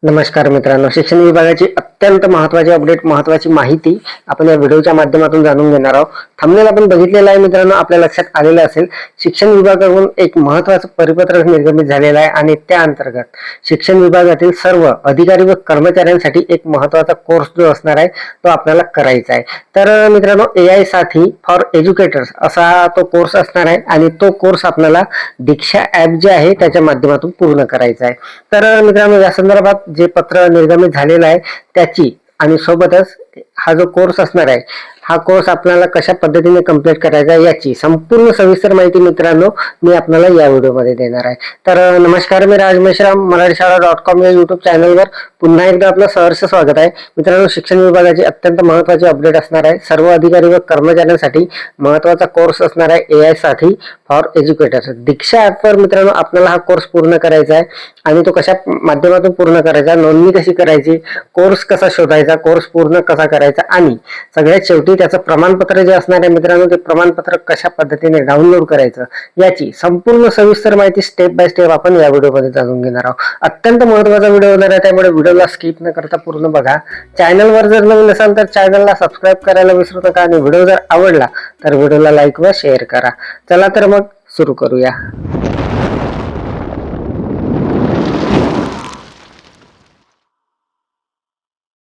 नमस्कार मित्रांनो, शिक्षण विभागाची अत्यंत महत्त्वाची अपडेट, महत्त्वाची माहिती आपण या व्हिडिओच्या माध्यमातून जाणून घेणार आहोत. थंबनेल आपण बघितलेला आहे मित्रांनो, आपल्या लक्षात आलेलं असेल. शिक्षण विभागाकडून एक महत्त्वाचं परिपत्रक निर्गमित झालेलं आहे आणि त्या अंतर्गत शिक्षण विभागातील सर्व अधिकारी व कर्मचाऱ्यांसाठी एक महत्त्वाचा कोर्स जो असणार आहे तो आपल्याला करायचा आहे. तर मित्रांनो, AI साथी फॉर एज्युकेटर्स असा तो कोर्स असणार आहे आणि तो कोर्स आपल्याला दीक्षा ॲप जे आहे त्याच्या माध्यमातून पूर्ण करायचा आहे. तर मित्रांनो, या संदर्भात जे पत्र निर्गमित झालेलं आहे त्याची आणि सोबतच हा जो कोर्स असणार आहे, हा कोर्स आपल्याला कशा पद्धतीने कंप्लीट करायचा याची संपूर्ण सविस्तर माहिती मित्रांनो मी आपल्याला या व्हिडिओमध्ये देणार आहे. तर नमस्कार, मी राज मेश्राम, मराठीशाळा.com या युट्यूब चॅनलवर पुन्हा एकदा आपलं सहर्ष स्वागत आहे. मित्रांनो, शिक्षण विभागाची अत्यंत महत्त्वाची अपडेट असणार आहे. सर्व अधिकारी व कर्मचाऱ्यांसाठी महत्त्वाचा कोर्स असणार आहे AI साथी फॉर एज्युकेटर्स. दीक्षा ॲपवर मित्रांनो आपल्याला हा कोर्स पूर्ण करायचा आहे आणि तो कशा माध्यमातून पूर्ण करायचा, नोंदणी कशी करायची, कोर्स कसा शोधायचा, कोर्स पूर्ण कसा करायचा आणि सगळ्यात शेवटी त्याचं प्रमाणपत्र जे असणार आहे मित्रांनो, ते प्रमाणपत्र कशा पद्धतीने डाउनलोड करायचं याची संपूर्ण सविस्तर माहिती स्टेप बाय स्टेप आपण या व्हिडिओमध्ये जाणून घेणार आहोत. अत्यंत महत्त्वाचा व्हिडिओ होणार आहे, त्यामुळे व्हिडिओला स्किप न करता पूर्ण बघा. चॅनलवर जर नवीन असाल तर चॅनलला सबस्क्राईब करायला विसरू नका आणि व्हिडिओ जर आवडला तर व्हिडिओला लाईक व शेअर करा. चला तर मग सुरू करूया.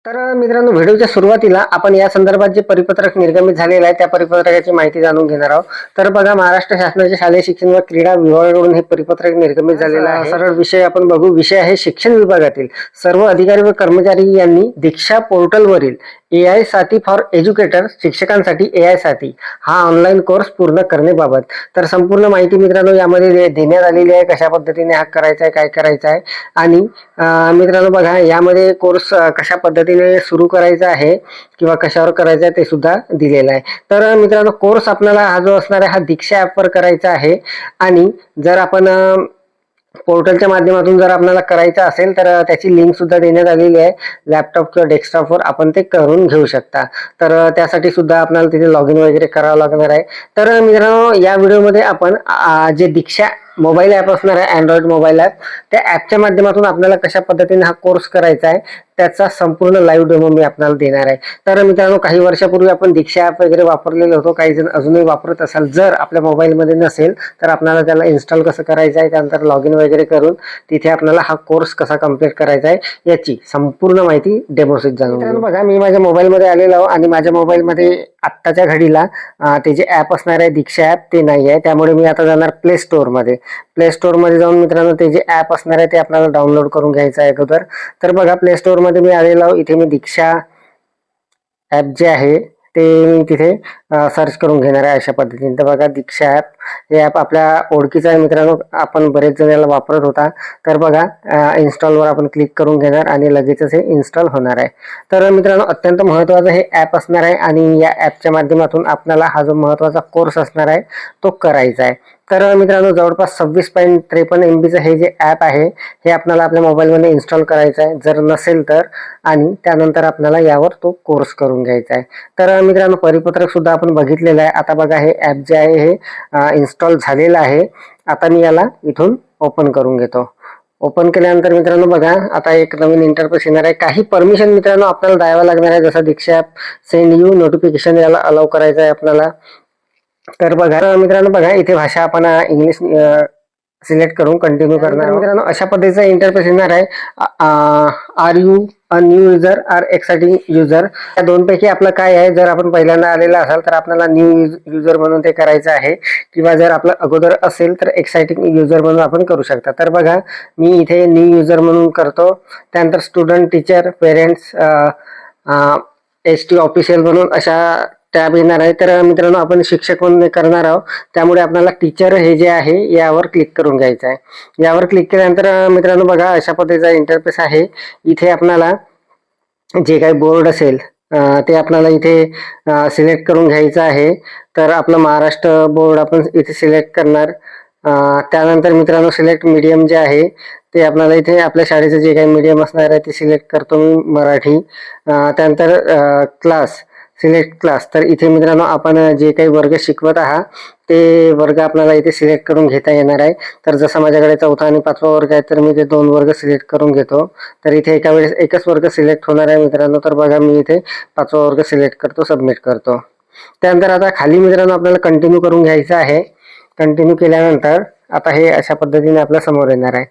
तर मित्रांनो, व्हिडिओच्या सुरुवातीला आपण या संदर्भात जे परिपत्रक निर्गमित झालेलं आहे त्या परिपत्रकाची माहिती जाणून घेणार आहोत. तर बघा, महाराष्ट्र शासनाचे शालेय शिक्षण व क्रीडा विभागाकडून हे परिपत्रक निर्गमित झालेलं आहे. सरळ विषय आपण बघू. विषय आहे शिक्षण विभागातील सर्व अधिकारी व कर्मचारी यांनी दीक्षा पोर्टलवरील AI साथी फॉर एज्युकेटर शिक्षकांसाठी AI साथी हा ऑनलाईन कोर्स पूर्ण करण्याबाबत. तर संपूर्ण माहिती मित्रांनो यामध्ये देण्यात आलेली आहे, कशा पद्धतीने हा करायचा आहे, काय करायचं आहे आणि मित्रांनो बघा, यामध्ये कोर्स कशा पद्धतीने सुरू करायचा आहे किंवा कशावर करायचा आहे ते सुद्धा दिलेलं आहे. तर मित्रांनो, कोर्स आपल्याला हा जो असणार आहे हा दीक्षा ॲपवर करायचा आहे आणि जर आपण पोर्टलच्या माध्यमातून जर आपल्याला करायचं असेल तर त्याची लिंक सुद्धा देण्यात आलेली आहे. लॅपटॉप किंवा डेस्कटॉपवर आपण ते करून घेऊ शकता. तर त्यासाठी सुद्धा आपल्याला तिथे लॉग इन वगैरे करावं लागणार आहे. तर मित्रांनो, या व्हिडिओमध्ये आपण जे दीक्षा मोबाईल ॲप असणार आहे, अँड्रॉइड मोबाईल ॲप, त्या ॲपच्या माध्यमातून आपल्याला कशा पद्धतीने हा कोर्स करायचा आहे त्याचा संपूर्ण लाईव्ह डेमो मी आपल्याला देणार आहे. तर मित्रांनो, काही वर्षापूर्वी आपण दीक्षा ॲप वगैरे वापरलेलं होतो, काही जण अजूनही वापरत असाल. जर आपल्या मोबाईलमध्ये नसेल तर आपल्याला त्याला इन्स्टॉल कसं करायचं आहे, त्यानंतर लॉग इन वगैरे करून तिथे आपल्याला हा कोर्स कसा कंप्लीट करायचा आहे याची संपूर्ण माहिती डेमोसहित जाणून घेऊ. बघा, मी माझ्या मोबाईलमध्ये आलेलो आहे आणि माझ्या मोबाईलमध्ये आत्ताच्या घडीला ते जे ॲप असणार आहे दीक्षा ॲप ते नाही आहे. त्यामुळे मी आता जाणार प्ले स्टोअरमध्ये. प्ले स्टोअरमध्ये जाऊन मित्रांनो ते जे ॲप असणार आहे ते आपल्याला डाउनलोड करून घ्यायचं आहे अगोदर. तर बघा, प्ले स्टोअरमध्ये मी आलेलो आहे. इथे मी दीक्षा ॲप जे आहे ते मी तिथे सर्च करून घेणार आहे अशा पद्धतीने. तर बघा, दीक्षा ॲप हे ॲप आपल्या ओळखीचं आहे मित्रांनो, आपण बरेच जण याला वापरत होता. तर बघा, इन्स्टॉलवर आपण क्लिक करून घेणार आणि लगेचच हे इन्स्टॉल होणार आहे. तर मित्रांनो, अत्यंत महत्त्वाचं हे ॲप असणार आहे आणि या ॲपच्या माध्यमातून आपल्याला हा जो महत्त्वाचा कोर्स असणार आहे तो करायचा आहे. तर मित्रांनो, जवळपास 26.53 MBचं हे जे ॲप आहे हे आपल्याला आपल्या मोबाईलमध्ये इन्स्टॉल करायचं आहे जर नसेल तर, आणि त्यानंतर आपल्याला यावर तो कोर्स करून घ्यायचा आहे. तर मित्रांनो, परिपत्रक सुद्धा आपण बघितलेलं आहे. आता बघा, हे ॲप जे आहे हे इन्स्टॉल झालेलं आहे. आता मी याला इथून ओपन करून घेतो. ओपन केल्यानंतर मित्रांनो बघा, आता एक नवीन इंटरफेस येणार आहे. काही परमिशन मित्रांनो आपल्याला द्यावं लागणार आहे, जसं दीक्षा ॲप सेंड यू नोटिफिकेशन याला अलाउ करायचं आहे आपल्याला. तर बघा मित्रांनो, बघा इथे भाषा आपण इंग्लिश सिलेक्ट करून कंटिन्यू करणार. मित्रांनो, अशा पद्धतीचा इंटरफेस येणार आहे. Are you a new user or exciting user, या दोनपैकी आपलं काय आहे. जर आपण पहिल्यांदा आलेला असाल तर आपल्याला न्यू युजर म्हणून ते करायचं आहे, किंवा जर आपलं अगोदर असेल तर एक्साइटिंग युजर म्हणून आपण करू शकता. तर बघा, मी इथे न्यू युजर म्हणून करतो. त्यानंतर student, teacher, parents, ST official म्हणून अशा टॅब येणार आहे. तर मित्रांनो, आपण शिक्षक म्हणून करणार आहोत, त्यामुळे आपल्याला टीचर हे जे आहे यावर क्लिक करून घ्यायचं आहे. यावर क्लिक केल्यानंतर मित्रांनो बघा, अशा पद्धतीचा इंटरफेस आहे. इथे आपल्याला जे काही बोर्ड असेल ते आपल्याला इथे सिलेक्ट करून घ्यायचं आहे. तर आपलं महाराष्ट्र बोर्ड आपण इथे सिलेक्ट करणार. त्यानंतर मित्रांनो, सिलेक्ट मीडियम जे आहे ते आपल्याला इथे आपल्या शाळेचं जे काही मीडियम असणार आहे ते सिलेक्ट करतो मी, मराठी. त्यानंतर क्लास सिलेक्ट क्लास. तर इथे मित्रांनो आपण जे काही वर्ग शिकवत आहात ते वर्ग आपल्याला इथे सिलेक्ट करून घेता येणार आहे. तर जसं माझ्याकडे 4था आणि 5वा वर्ग आहे तर मी ते 2 वर्ग सिलेक्ट करून घेतो. तर इथे एका वेळेस एकच वर्ग सिलेक्ट होणार आहे मित्रांनो. तर बघा मी इथे 5वा वर्ग सिलेक्ट करतो, सबमिट करतो. त्यानंतर आता खाली मित्रांनो आपल्याला कंटिन्यू करून घ्यायचं आहे. कंटिन्यू केल्यानंतर आता हे अशा पद्धतीने आपल्या समोर येणार आहे.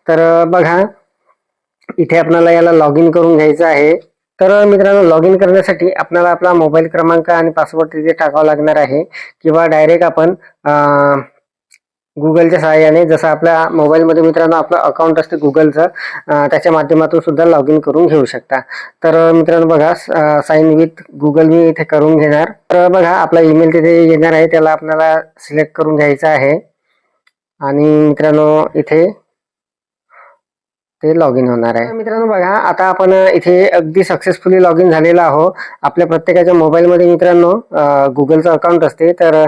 तर बघा इथे आपल्याला याला लॉग इन करून घ्यायचं आहे. तर मित्रांनो लॉग इन करण्यासाठी आपल्याला आपला मोबाईल क्रमांक आणि पासवर्ड तिथे टाकावा लागणार आहे किंवा डायरेक्ट आपण गुगलच्या सहाय्याने, जसं आपल्या मोबाईलमध्ये मित्रांनो आपलं अकाउंट असते गुगलचं, त्याच्या माध्यमातून सुद्धा लॉग इन करून घेऊ शकता. तर मित्रांनो बघा साइन विथ गुगल मी इथे करून घेणार. तर बघा आपला ईमेल तिथे येणार आहे, त्याला आपल्याला सिलेक्ट करून घ्यायचा आहे आणि मित्रांनो इथे ते लॉग इन होणार आहे. मित्रांनो बघा आता आपण इथे अगदी सक्सेसफुली लॉग इन झालेलो आहोत. आपल्या प्रत्येकाच्या मोबाईलमध्ये मित्रांनो गुगलचं अकाउंट असते. तर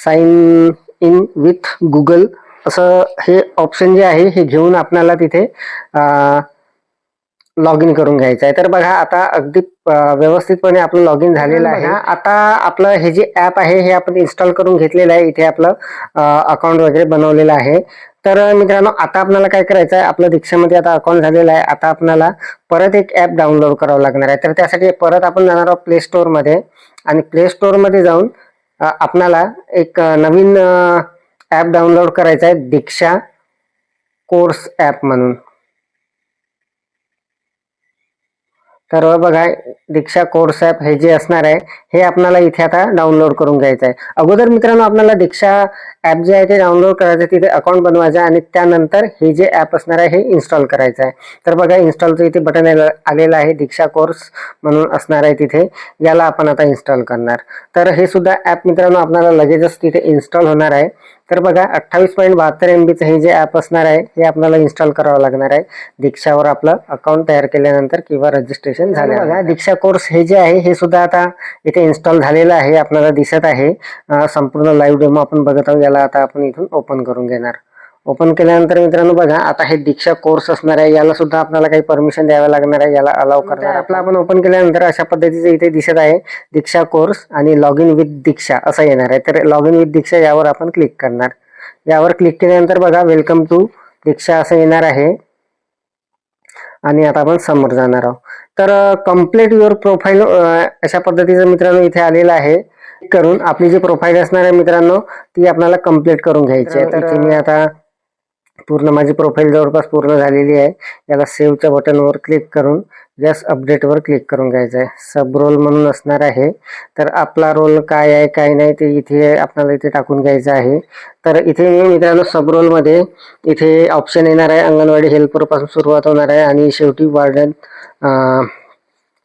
साइन इन विथ गुगल असं हे ऑप्शन जे आहे हे घेऊन आपल्याला तिथे लॉग इन करून घ्यायचं आहे. तर बघा आता अगदी व्यवस्थितपणे आपलं लॉग इन झालेलं आहे. आता आपलं हे जे ऍप आहे हे आपण इन्स्टॉल करून घेतलेलं आहे. इथे आपलं अकाउंट वगैरे बनवलेलं आहे. तर मित्रांनो आता आपल्याला काय करायचं आहे, आपलं दीक्षामध्ये आता अकाउंट झालेलं आहे. आता आपल्याला परत एक ऍप डाउनलोड करावं लागणार आहे. तर त्यासाठी परत आपण जाणार आहोत प्ले स्टोअर मध्ये आणि प्ले स्टोअर मध्ये जाऊन आपल्याला एक नवीन ऍप डाउनलोड करायचा आहे, दीक्षा कोर्स ऍप म्हणून. तर बघा दीक्षा कोर्स ऍप हे जे असणार आहे हे आपल्याला इथे आता डाउनलोड करून घ्यायचं आहे. अगोदर मित्रांनो आपल्याला दीक्षा ऍप जे आहे ते डाउनलोड करायचं, तिथे अकाउंट बनवायचं आणि त्यानंतर हे जे ऍप असणार आहे हे इन्स्टॉल करायचं आहे. तर बघा इन्स्टॉलचं इथे बटन आलेलं आहे, दीक्षा कोर्स म्हणून असणार आहे तिथे. याला आपण आता इन्स्टॉल करणार. तर हे सुद्धा ऍप मित्रांनो आपल्याला लगेचच तिथे इन्स्टॉल होणार आहे. तर बघा 28.72 MBचं हे जे ऍप असणार आहे हे आपल्याला इन्स्टॉल करावं लागणार आहे दीक्षावर आपलं अकाउंट तयार केल्यानंतर किंवा रजिस्ट्रेशन झालं. बघा दीक्षा कोर्स हे जे आहे हे सुद्धा आता इथे इन्स्टॉल झालेलं आहे, आपल्याला दिसत आहे. संपूर्ण लाईव्ह डेमो आपण बघत आहोत. याला आता आपण इथून ओपन करून घेणार. ओपन केल्यानंतर मित्रांनो बघा आता हे दीक्षा कोर्स असणार आहे, याला सुद्धा आपल्याला काही परमिशन द्यावं लागणार आहे. याला अलाव करणार. आपला आपण ओपन केल्यानंतर अशा पद्धतीचे इथे दिसत आहे दीक्षा कोर्स आणि लॉग इन विथ दीक्षा असं येणार आहे. तर लॉग इन विथ दीक्षा यावर आपण क्लिक करणार. यावर क्लिक केल्यानंतर बघा वेलकम टू दीक्षा असं येणार आहे आणि आता आपण समोर जाणार आहोत. तर कम्प्लीट युअर प्रोफाईल अशा पद्धतीचं मित्रांनो इथे आलेलं आहे. करून आपली जी प्रोफाईल असणार आहे मित्रांनो ती आपल्याला कम्प्लीट करून घ्यायची आहे. तर मी आता पूर्ण माझी प्रोफाईल जवळपास पूर्ण झालेली आहे. याला सेव्हच्या बटनवर क्लिक करून जस्ट अपडेटवर क्लिक करून घ्यायचं आहे. सब रोल म्हणून असणार आहे. तर आपला रोल काय आहे काय नाही ते इथे आपल्याला इथे टाकून घ्यायचं आहे. तर इथे मित्रांनो सब रोलमध्ये इथे ऑप्शन येणार आहे, अंगणवाडी हेल्पर पासून सुरुवात होणार आहे आणि शेवटी वार्डन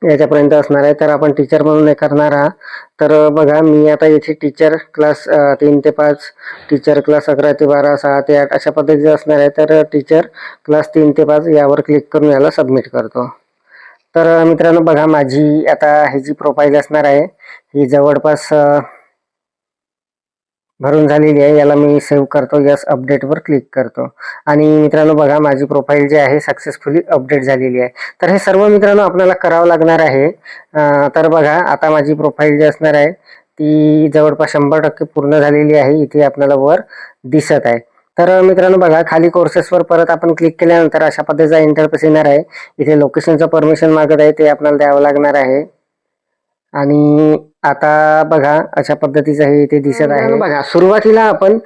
याच्यापर्यंत असणार आहे. तर आपण टीचर म्हणून हे करणार आहात. तर बघा मी आता इथे टीचर क्लास 3 ते 5, टीचर क्लास 11 ते 12, 6 ते 8 अशा पद्धतीचे असणार आहे. तर टीचर क्लास 3 ते 5 यावर क्लिक करून याला सबमिट करतो. तर मित्रांनो बघा माझी आता ही जी प्रोफाईल असणार आहे ही जवळपास भरून झालेली आहे. याला मी सेव्ह करतो, यस अपडेटवर क्लिक करतो आणि मित्रांनो बघा माझी प्रोफाईल जी आहे सक्सेसफुली अपडेट झालेली आहे. तर हे सर्व मित्रांनो आपल्याला करावं लागणार आहे. तर बघा आता माझी प्रोफाईल जी असणार आहे ती जवळपास 100% पूर्ण झालेली आहे, इथे आपल्याला वर दिसत आहे. तर मित्रांनो बघा खाली कोर्सेसवर परत आपण क्लिक केल्यानंतर अशा पद्धतीचा इंटरफेस येणार आहे. इथे लोकेशनचं परमिशन मागत आहे, ते आपल्याला द्यावं लागणार आहे आणि आता बघा अशा पद्धतीचं हे इथे दिसत आहे. बघा सुरुवातीला आपण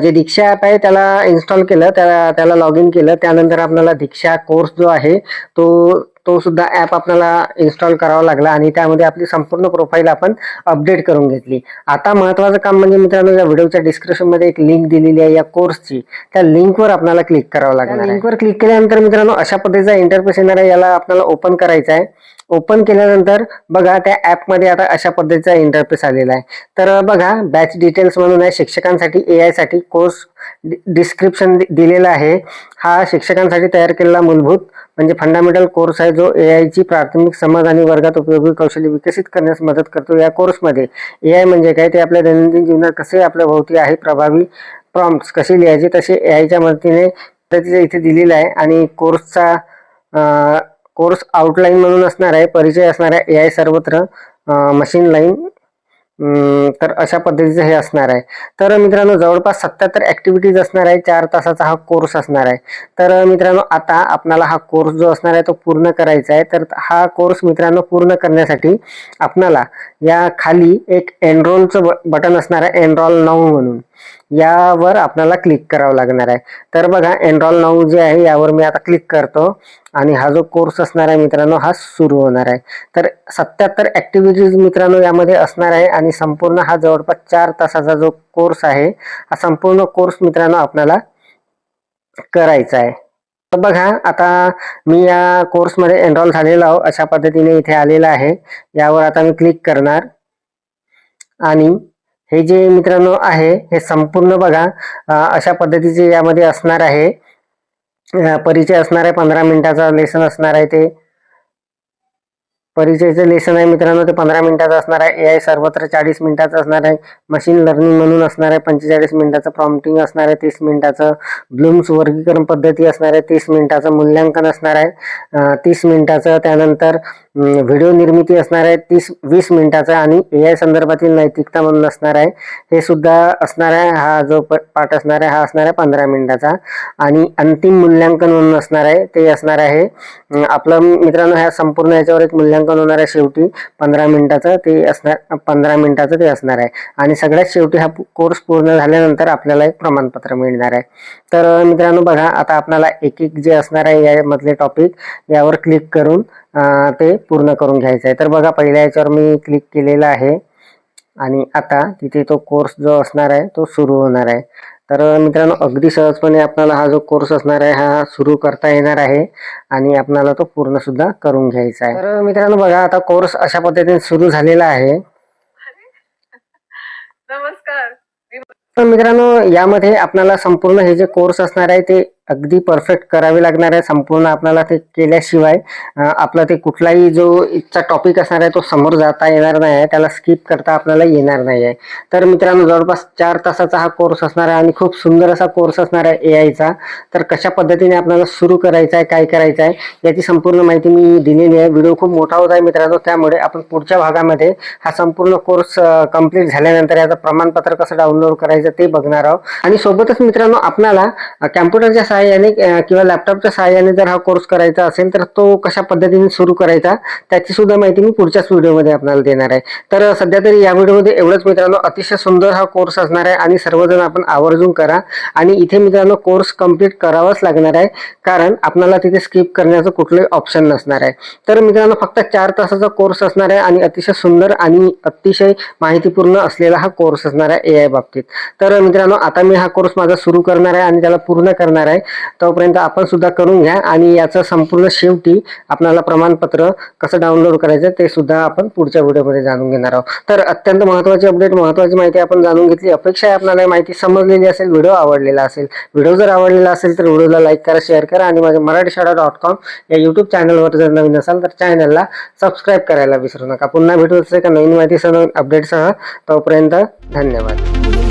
जे दीक्षा ऍप आहे त्याला इन्स्टॉल केलं, त्याला लॉग इन केलं. त्यानंतर आपल्याला दीक्षा कोर्स जो आहे तो सुद्धा ऍप आपल्याला इन्स्टॉल करावा लागला आणि त्यामध्ये आपली संपूर्ण प्रोफाईल आपण अपडेट करून घेतली. आता महत्वाचं काम म्हणजे मित्रांनो या व्हिडिओच्या डिस्क्रिप्शन मध्ये एक लिंक दिलेली आहे या कोर्सची, त्या लिंकवर आपल्याला क्लिक करावं लागणार. लिंकवर क्लिक केल्यानंतर मित्रांनो अशा पद्धतीचा इंटरफेस येणार आहे, याला आपल्याला ओपन करायचा आहे. ओपन केल्यानंतर बघा त्या ऍपमध्ये आता अशा पद्धतीचा इंटरफेस आलेला आहे. तर बघा बॅच डिटेल्स म्हणून आहे, शिक्षकांसाठी AI साठी कोर्स डिस्क्रिप्शन दिलेला आहे. हा शिक्षकांसाठी तयार केलेला मूलभूत म्हणजे फंडामेंटल कोर्स आहे, जो AI ची प्राथमिक समज आणि वर्गात उपयोगी कौशल्य विकसित करण्यास मदत करतो. या कोर्समध्ये AI म्हणजे काय ते आपल्या दैनंदिन जीवनात कसे आपल्या भोवती आहे, प्रभावी प्रॉम्प्ट्स कसे लिहायचे तसे AI च्या मदतीने इथे दिलेला आहे. आणि कोर्सचा कोर्स आउटलाईन म्हणून असणार आहे, परिचय असणार आहे AI सर्वत्र मशीन लाईन. तर अशा पद्धतीचं हे असणार आहे. तर मित्रांनो जवळपास 77 ॲक्टिव्हिटीज असणार आहे. 4 तासाचा हा कोर्स असणार आहे. तर मित्रांनो आता आपल्याला हा कोर्स जो असणार आहे तो पूर्ण करायचा आहे. तर हा कोर्स मित्रांनो पूर्ण करण्यासाठी आपल्याला या खाली एक एनरोलचं बटन असणार आहे, एनरोल नाऊ म्हणून. यावर आपल्याला क्लिक करावं लागणार आहे. तर बघा एनरोल नाऊ जे आहे यावर मी आता क्लिक करतो आणि हा जो कोर्स असणार आहे मित्रांनो हा सुरू होणार आहे. तर 77 ॲक्टिव्हिटीज मित्रांनो यामध्ये असणार आहे आणि संपूर्ण हा जवळपास 4 तासाचा जो कोर्स आहे हा संपूर्ण कोर्स मित्रांनो आपल्याला करायचा आहे. तर बघा आता मी या कोर्समध्ये एनरोल झालेलो आहो. अशा पद्धतीने इथे आलेला आहे. यावर आता मी क्लिक करणार आणि हे जे मित्रांनो आहे हे संपूर्ण बघा अशा पद्धतीचे यामध्ये असणार आहे. परिचय असणार आहे, 15 मिनिटाचा लेसन असणार आहे. ते परिचयाचं लेसन आहे मित्रांनो, ते 15 मिनिटाचं असणार आहे. AI सर्वत्र 40 मिनिटाचं असणार आहे. मशीन लर्निंग म्हणून असणार आहे 45 मिनिटाचं. प्रॉम्प्टिंग असणार आहे 30 मिनिटाचं. ब्लूम्स वर्गीकरण पद्धती असणार आहे 30 मिनिटाचं. मूल्यांकन असणार आहे 30 मिनिटाचं. त्यानंतर व्हिडिओ निर्मिती असणार आहे 20 मिनिटाचं आणि AI संदर्भातील नैतिकता म्हणून असणार आहे. हे सुद्धा असणार आहे. हा जो पाठ असणार आहे हा असणार आहे 15 मिनिटाचा. आणि अंतिम मूल्यांकन म्हणून असणार आहे, ते असणार आहे आपलं मित्रांनो ह्या संपूर्ण याच्यावर एक मूल्यांकन होणार आहे शेवटी 15 मिनिटाचं. ते असणार 15 मिनिटाचं ते असणार आहे. आणि सगळ्यात शेवटी हा कोर्स पूर्ण झाल्यानंतर आपल्याला एक प्रमाणपत्र मिळणार आहे. तर मित्रांनो बघा आता आपल्याला एक एक जे असणार आहे यामधले टॉपिक यावर क्लिक करून ते पूर्ण करून घ्यायचं आहे. तर बघा पहिल्या याच्यावर मी क्लिक केलेलं आहे आणि आता तिथे तो कोर्स जो असणार आहे तो सुरू होणार आहे. तर मित्रांनो अगदी सहजपणे आपल्याला हा जो कोर्स असणार आहे हा सुरू करता येणार आहे आणि आपल्याला तो पूर्ण सुद्धा करून घ्यायचा आहे. तर मित्रांनो बघा आता कोर्स अशा पद्धतीने सुरू झालेला आहे. नमस्कार. तर मित्रांनो यामध्ये आपल्याला संपूर्ण हे जे कोर्स असणार आहे ते अगदी परफेक्ट करावे लागणार आहे. संपूर्ण आपल्याला ते केल्याशिवाय आपला ते कुठलाही जो इथचा टॉपिक असणार आहे तो समोर जाता येणार नाही आहे, त्याला स्किप करता आपल्याला येणार नाही आहे. तर मित्रांनो जवळपास 4 तासाचा हा कोर्स असणार आहे आणि खूप सुंदर असा कोर्स असणार आहे AIचा. तर कशा पद्धतीने आपल्याला सुरू करायचा आहे, काय करायचं आहे याची संपूर्ण माहिती मी दिलेली आहे. व्हिडिओ खूप मोठा होत आहे मित्रांनो, त्यामुळे आपण पुढच्या भागामध्ये हा संपूर्ण कोर्स कंप्लीट झाल्यानंतर याचं प्रमाणपत्र कसं डाउनलोड करायचं ते बघणार आहोत. आणि सोबतच मित्रांनो आपल्याला कॅम्प्युटरच्या सहाय्याने किंवा लॅपटॉपच्या सहाय्याने जर हा कोर्स करायचा असेल तर तो कशा पद्धतीने सुरू करायचा त्याची सुद्धा माहिती मी पुढच्याच व्हिडिओमध्ये आपल्याला देणार आहे. तर सध्या तरी या व्हिडिओमध्ये एवढंच मित्रांनो. अतिशय सुंदर हा कोर्स असणार आहे आणि सर्वजण आपण आवर्जून करा. आणि इथे मित्रांनो कोर्स कंप्लीट करावाच लागणार आहे, कारण आपल्याला तिथे स्किप करण्याचं कुठलंही ऑप्शन नसणार आहे. तर मित्रांनो फक्त 4 तासाचा कोर्स असणार आहे आणि अतिशय सुंदर आणि अतिशय माहितीपूर्ण असलेला हा कोर्स असणार आहे AI बाबतीत. तर मित्रांनो आता मी हा कोर्स माझा सुरू करणार आहे आणि त्याला पूर्ण करणार आहे. तोपर्यंत आपण सुद्धा करून घ्या आणि याचं संपूर्ण शेवटी आपल्याला प्रमाणपत्र कसं डाउनलोड करायचं ते सुद्धा आपण पुढच्या व्हिडिओमध्ये जाणून घेणार आहोत. तर अत्यंत महत्त्वाची अपडेट, महत्त्वाची माहिती आपण जाणून घेतली. अपेक्षा आहे आपल्याला माहिती समजलेली असेल, व्हिडिओ आवडलेला असेल. व्हिडिओ जर आवडलेला असेल तर व्हिडिओला लाईक करा, शेअर करा आणि माझ्या मराठीशाळा.com या यूट्यूब चॅनलवर जर नवीन असाल तर चॅनलला सबस्क्राईब करायला विसरू नका. पुन्हा भेटू एका नवीन माहितीसह, अपडेटसह. तोपर्यंत धन्यवाद.